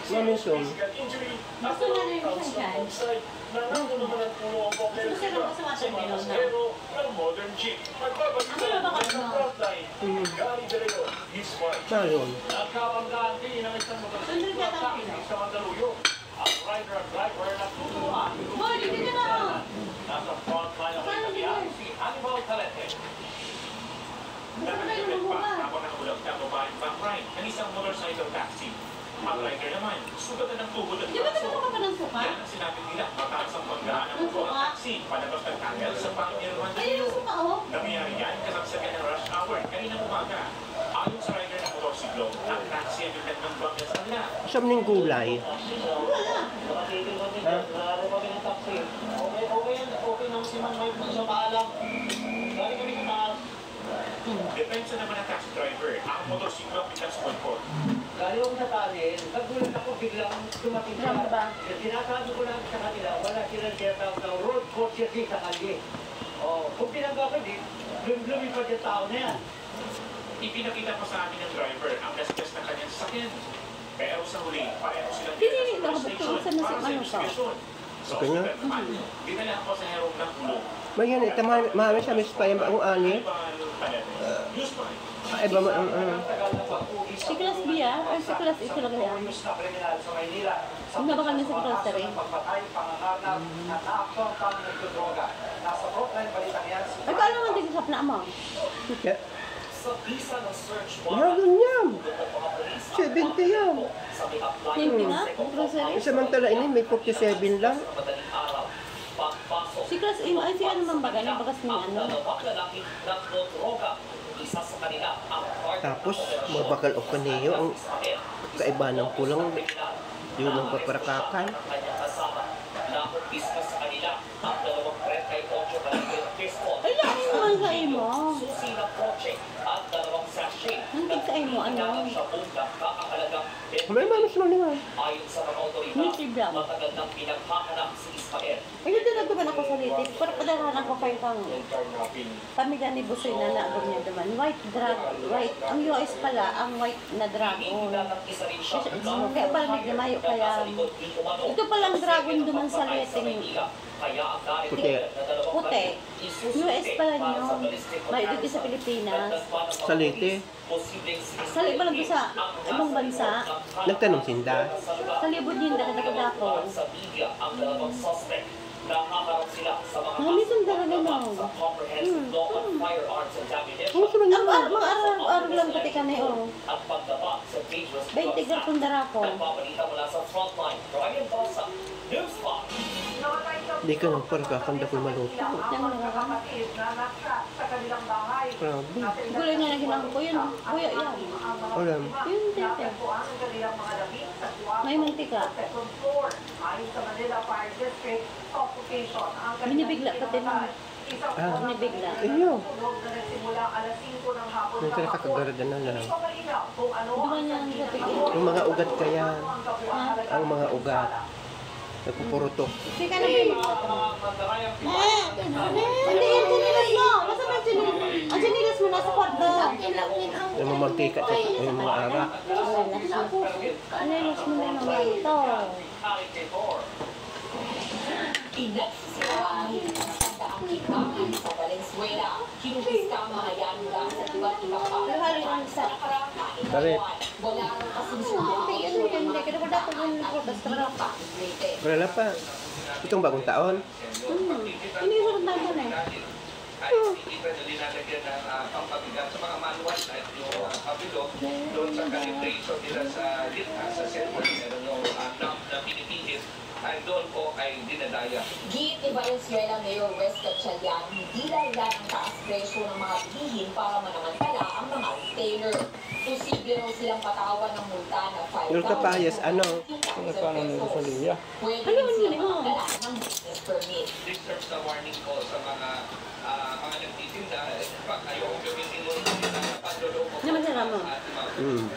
Maminson. Gusto na rin yung chance. Gusto na rin sa watermelon na. Ano na ba kasi no? Talon. Sundin ka tayo pino. Boy, dito ka na! Paano din yun? Gusto na yung mabuka. Ang isang motorcycle taxi. Ang rider naman, sugatan ng tuhod at Di ba braso. ka pa ng suka? Yan ang sinabi nila matapos ang pagdaan ng motor taxi palabas ng tunnel sa Panginoon Ay, yung suka oh. Nangyayari yan kasagsagan ng rush hour kaninang umaga. Ayon sa rider ng motorsiklo, ang taxi ang biglang ng bangga sa kanila. Siyam ng gulay. Wala. Okay naman si Mang Mike sa paalam. Dali kami kumaal. Depensa naman ng taxi driver, ang motorsiklo ang biglang sumulpot. Dali ako sa talin, nagulat ako biglang dumating siya. Ano ba? Sinasabi ko lang sa kanila, wala silang tinatawag ng road courtesy sa kalye. Kung pinangga ko din, lumipad yung tao na yan. Ipinakita pa sa amin ng driver ang gasgas ng kanyang sasakyan. Pero sa huli, pareho silang Hindi, sa police station sa para sa ano investigasyon. So, Okay na? naman, dinala ang pasahero ng kulong. May yan, ito mahami sa miss pa yung bagong ani. Ay, ba Si Class B ah? Or si Class A talaga yan? Hindi ba kami sa Class 3? Ay, paano naman din sa na mo? Kaya, mahal yan. 70 yan. Hindi nga? Grocery? Samantala ini may 47 lang. Si Class A, ay si ano man baga? Nabagas niya ano? Tapos, mabakal o kaniyo ang kaiba ng kulang. Yun ang paparakakan. Ay, laki naman sa imo. Nantig sa imo, ano? May mamas mo naman. Native lang. Ay, nagdalag naman ako sa native. Pero padarahan ko kayo kang pamilya ni Busoy na naagod niya naman. White ang US pala, ang white na dragon. Kaya pala nagdamayo kaya. Ito palang dragon duman sa letting. Puti. Puti. US pala nyo. May dito sa Pilipinas. Salite. Sali pa lang doon sa ibang bansa. Nagtanong sinda. Sa libod yun, nakatagod ako. Mamis ang daraga mo. Ano sa mga Mga araw-araw lang pati ka na yun. 20 garpong darako. Hindi ka nang parkakanda ko maluto. Yan mo nagkakama. Grabe. Gulay nga na ginagawa ko yun. Kuya yan. Alam. Yun, tete. May mantika. Binibigla ka din. Binibigla. Iyo. May kaya kakagarada na lang. Duman niya ang gabi. Ang mga ugat kaya. Ha? Ang mga ugat. Nagpupurutok. Hindi ka na ba yung hindi, yung sinilas mo. Nasa ba yung sinilas? Ang sinilas mo nasa kwarto. Yung mga mantika at yung mga arak. Sinilas mo na yung mga ito. Sa Valenzuela, kinukista ang mga yan mula sa iba't ibang bansa. Karet. Wala nang kasunsunan Hindi, hindi. Kaya ko dapat yung protest ka pa. Wala pa. Itong bagong taon. Hindi ko rin tama na. Linalagyan ng pampabigat sa mga manual na yung pabilo doon sa calibration nila sa litna, sa cellphone, meron yung knob na pinipihit ay doon po ay dinadaya. Giit ni Valenzuela Mayor Wes Gatchalian, hindi dahilan ang taas presyo ng mga bilihin para manamantala ang mga retailer. Posible raw silang patawan ng multa na 5,000. Yung kapayas, ano? Ano sa liya? Pwede Ano rin yun silang yun? magdala ng business permit. This serves the warning po sa mga nagtitinda. In fact, ayoko gamitin mo na panloloko po Naman sila mo. at mga Hmm.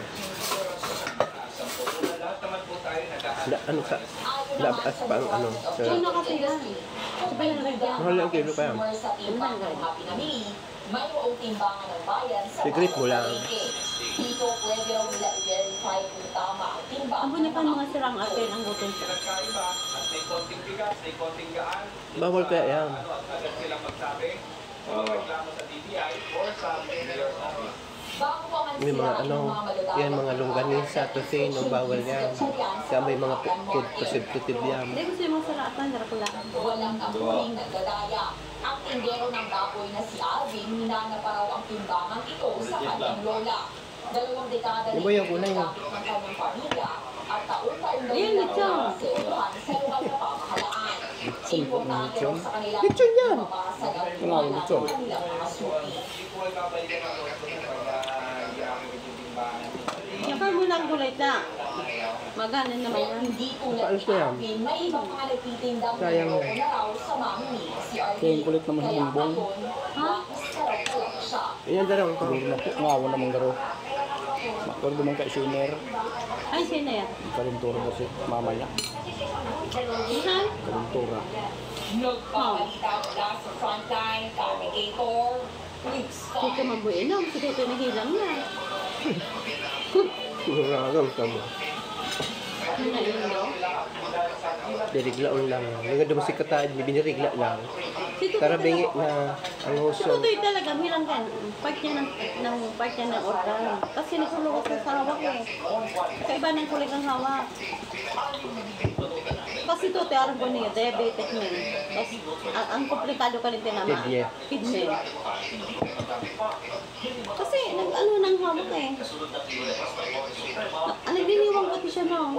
lahat naman po tayo naghahanap. Ano ka? Ayon Labas pa ang ano. Sino kasi yan? Kung may duda Mahal ang kilo pa yan. consumer sa timbang ng mga pinamili, mayroong timbangan ng bayan sa Secret mo lang. palengke. Dito pwede raw nila i-verify kung tama ang timbang. Ang bunyi pa mga sirang atin ang butin. Pinagkaiba at may konting bigas, may konting gaan. Bawal kaya yan. Ano, agad silang magsabi, reklamo sa DTI or sa mayor's office. Bago pa man May mga sirain ano, ng mga madadayang yan mga longganisa, tosino, bawal yan. Kaya may mga food positive yan. Hindi ko siya masaratan, darap lang. Walang amuling nagdadaya. Ang tindero ng baboy na si Alvin, hinana pa raw ang timbangan ito sa kanyang lola. 2 dekada Ano ba yung kulay yun? gamit ng kanyang pamilya at taon-taon daw Ayun, nila lechon. naseluhan sa lokal na pamahalaan. Importante raw sa kanila Lechon yan. mabasag ang Ano, lechon? ng kanilang mga suki. Hindi po ay babalikan ang loto pag gamit yung timbangan. Saka mo ng gulay na. Magana naman Kaya yan. hindi tulad Paano ni siya? Alvin, may ibang mga nagtitindang Sayang niloko eh. na raw sa mami si Alvin. Kaya yung kulit naman ng Kaya bumbong. ngayon, Ha? mas sarap na lang siya. Yan darang ko. Siguro na ngawa naman garo. Makor naman kay Siner. Ay, sino yan? Kalintura ba si mama niya? Isan? Kalintura. Nagpapalita mula sa frontline, navigator, police Hindi ka mabuinom. Sige, ito nahilang na. Huragang ka mo. Ano na yun, no? Diriglaon lang. Yung dumasik ka tayo, binirigla lang. Sito Para bingi na ang huso. Tutoy talaga, hilang kan. Part niya part niya ng organ. Kasi nakulukot sa hawak eh. Kaiba ng kulig ang hawak. Kasi ito, aram ko niya, diabetic niya. Tapos, ang komplikado ka rin tinama. Kidney. Kidney. Kasi, nag-ano ng hawak eh. Nagliliwang pati siya, no?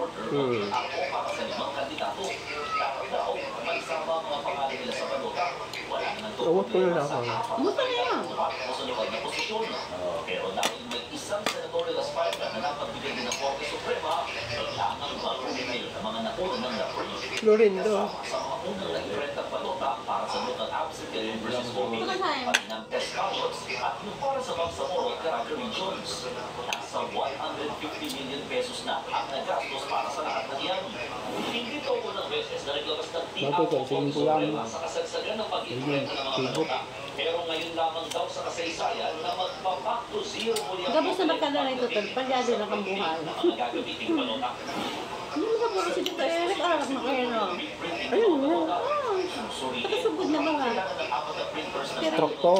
Uwat ko na ako. Musta na yan? Pero dahil may isang senatorial aspirant na napagbigay din ng Korte Suprema, kailangan baguhin ngayon ang mga nakunan ng approach. Florindo. Sa mga unang nag-rentang balota para sa local absent versus voting, pati ng test ballots at yung para sa Bangsamoro at Caraga regions. Nasa 150 million pesos na ang nagastos para sa lahat ng yan. Hindi ito unang beses na naglabas ng Bakit TAO kasi yung Korte kulang? Suprema sa kasagsagan ng pag-implement ng mga balota. Pero ngayon lamang daw sa kasaysayan na magpa-back to zero muli ang Gabos na barkada na ito, palyado na kang buhay. mga gagamiting balota. Ano ba po kasi dito, Eric? Arap na kayo, no? Ayun, no? Nakasugod na ba nga? Stroke to.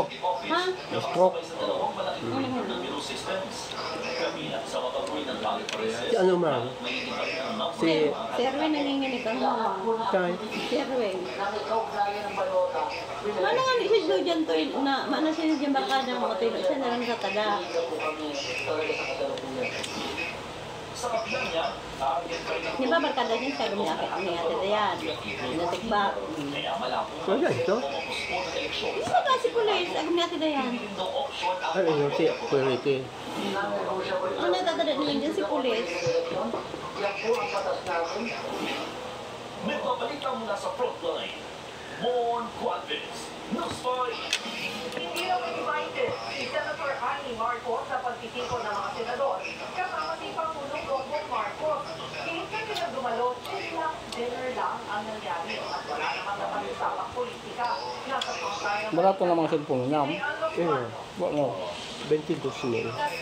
Ha? Stroke. Si ano man? Si Si Erwin nanginginig ang hawak. Chay. Si Erwin. Ano nga ni siya dyan to, mana siya dyan baka ng mga tilo, siya na lang sa tada. Sa kapila niya, target pa rin ang Di ba barkada niya siya gumiyakit ang niyate na yan? Natikba. kaya malabo Ano yan ito? postpone ang eleksyon Hindi ba si Pulis, ang gumiyakit na yan? no option ang Ano yun? Si Purity. Ang natatada niya dyan si Pulis. may pabalita mula sa frontline. Mon Quadvis, News 5. Hindi raw invited si Senator Annie Marcos sa pagtitipon ng mga senador kasama si Pangulong Bongbong Marcos. Hinintay nilang dumalo, chill-lang dinner lang ang nangyari at wala namang napag-usapang politika. Nasa pangkayan Barato namang cellphone niya. ay unlock Eh, Marcos. Wala mo. 22 mil. Nas